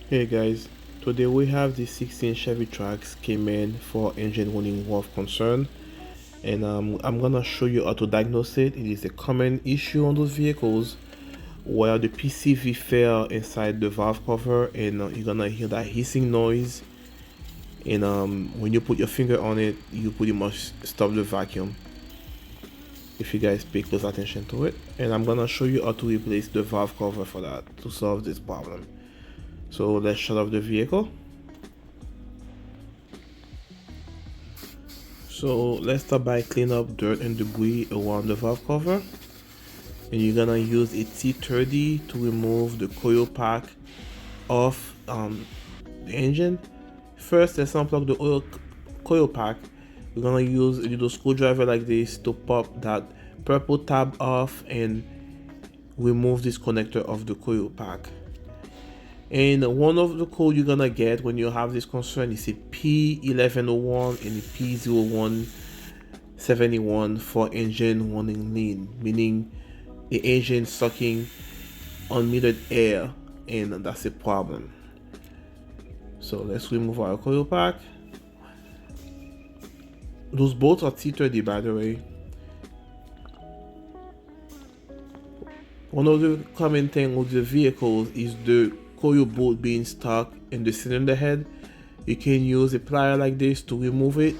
Hey guys, today we have the 16 Chevy Trax came in for engine warning of concern, and I'm gonna show you how to diagnose it. It is a common issue on those vehicles where the PCV fell inside the valve cover, and you're gonna hear that hissing noise, and when you put your finger on it, you pretty much stop the vacuum. If you guys pay close attention to it, and I'm gonna show you how to replace the valve cover for that to solve this problem. So let's shut off the vehicle. So let's start by cleaning up dirt and debris around the valve cover. And you're gonna use a T30 to remove the coil pack off the engine. First, let's unplug the oil coil pack. We're gonna use a little screwdriver like this to pop that purple tab off and remove this connector of the coil pack. And one of the code you're gonna get when you have this concern is a P1101 and a P0171 for engine warning lean, meaning the engine sucking unmetered air, and that's a problem. So let's remove our coil pack. Those bolts are T30, by the way. One of the common things with the vehicles is the coil bolt being stuck in the cylinder head. You can use a plier like this to remove it.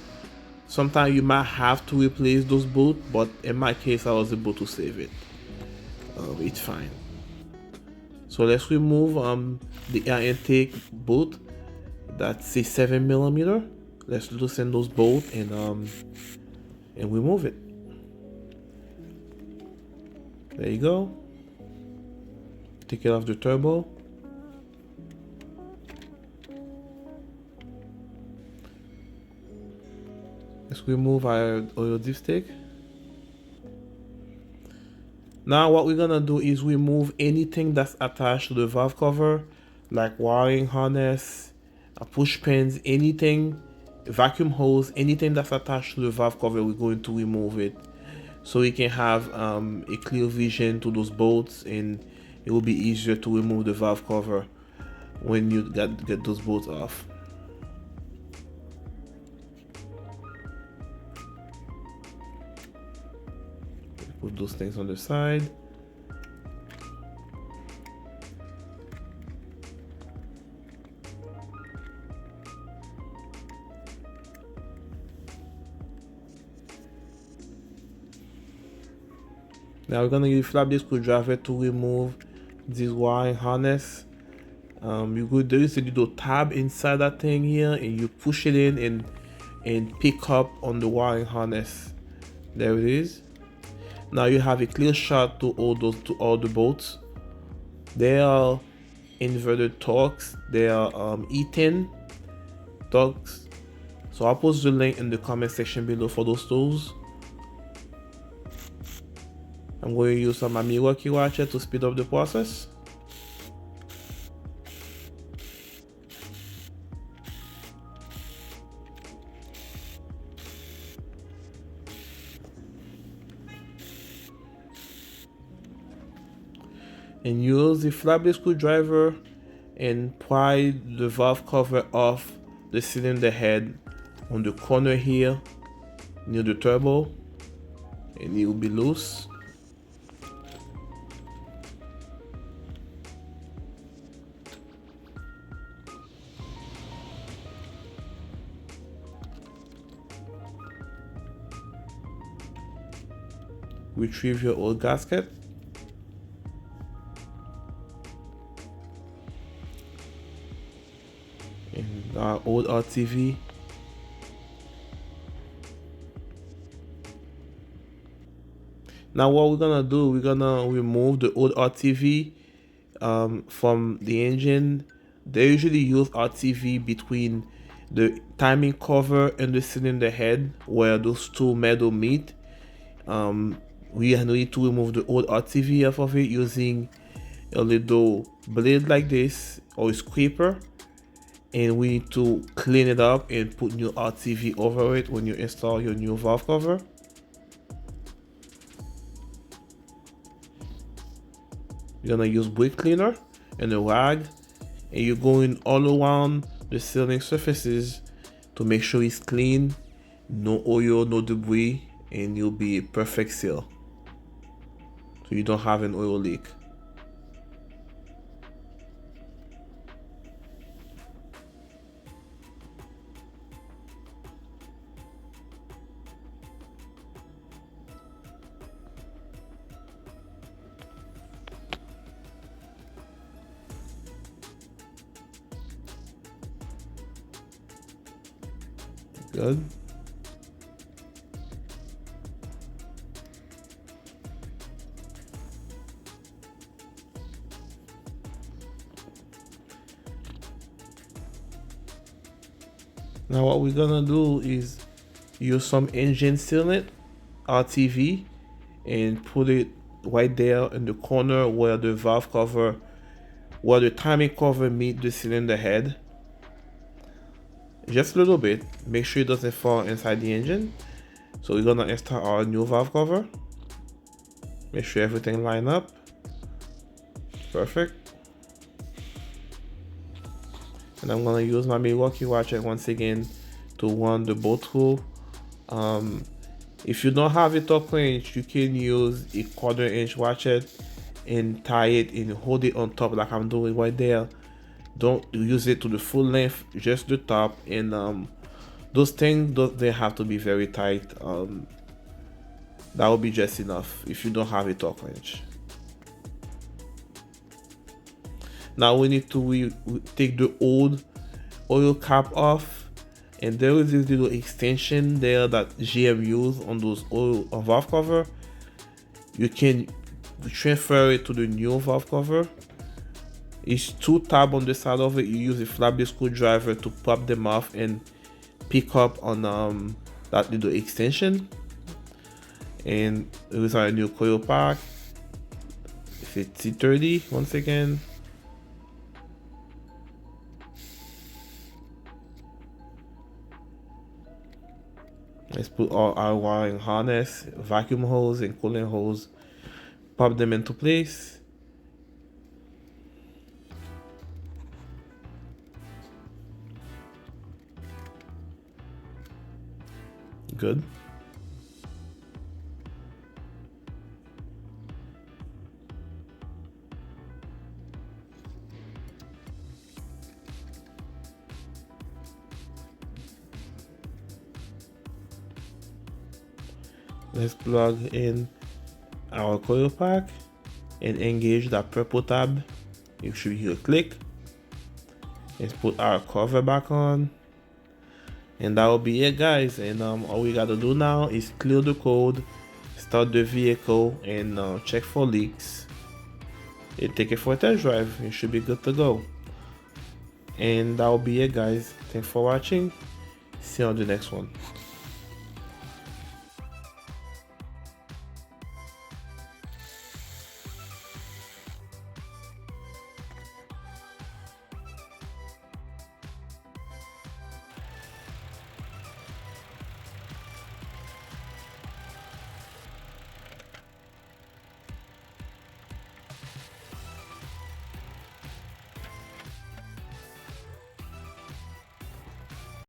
Sometimes you might have to replace those bolts, but in my case I was able to save it. It's fine. So let's remove the air intake bolt. That's a 7mm. Let's loosen those bolts and remove it. There you go. Take it off the turbo. Let's remove our oil dipstick. Now what we're gonna do is remove anything that's attached to the valve cover, like wiring harness, push pins, anything, vacuum hose, anything that's attached to the valve cover. We're going to remove it so we can have a clear vision to those bolts, and it will be easier to remove the valve cover when you get those bolts off. Put those things on the side. Now we're gonna use flap this screwdriver to remove this wiring harness. There is a little tab inside that thing here, and you push it in and pick up on the wiring harness. There it is. Now you have a clear shot to all the bolts. They are inverted Torx. They are E10 Torx. So I'll post the link in the comment section below for those tools. I'm going to use some Milwaukee ratchet to speed up the process. And use the flap screwdriver and pry the valve cover off the cylinder head on the corner here near the turbo, and it will be loose. Retrieve your old gasket. And our old RTV. Now what we're gonna do, we're gonna remove the old RTV from the engine. They usually use RTV between the timing cover and the cylinder head where those two metal meet. We need to remove the old RTV off of it using a little blade like this or a scraper, and we need to clean it up and put new RTV over it when you install your new valve cover. You're gonna use brake cleaner and a rag and you're going all around the sealing surfaces to make sure it's clean, no oil, no debris, and you'll be a perfect seal, so you don't have an oil leak. Good. Now what we're gonna do is use some engine sealant, RTV, and put it right there in the corner where the valve cover, where the timing cover meet the cylinder head. Just a little bit, make sure it doesn't fall inside the engine. So we're gonna install our new valve cover. Make sure everything line up. Perfect. And I'm gonna use my Milwaukee ratchet once again to run the bolt through. If you don't have a torque wrench, you can use a 1/4" ratchet and tie it and hold it on top like I'm doing right there. Don't use it to the full length, just the top. And those things they have to be very tight. That will be just enough if you don't have a torque wrench. Now we need to take the old oil cap off, and there is this little extension there that GM used on those oil valve cover. You can transfer it to the new valve cover. It's 2 tabs on the side of it. You use a flat bit screwdriver to pop them off and pick up on that little extension. And here's our new coil pack. It's C30 once again. Let's put all our wiring harness, vacuum hose, and coolant hose. Pop them into place. Good. Let's plug in our coil pack and engage that purple tab. You should hear a click. Let's put our cover back on. And that will be it, guys. And all we gotta do now is clear the code, start the vehicle, and check for leaks. And take it for a test drive. You should be good to go. And that will be it, guys. Thanks for watching. See you on the next one.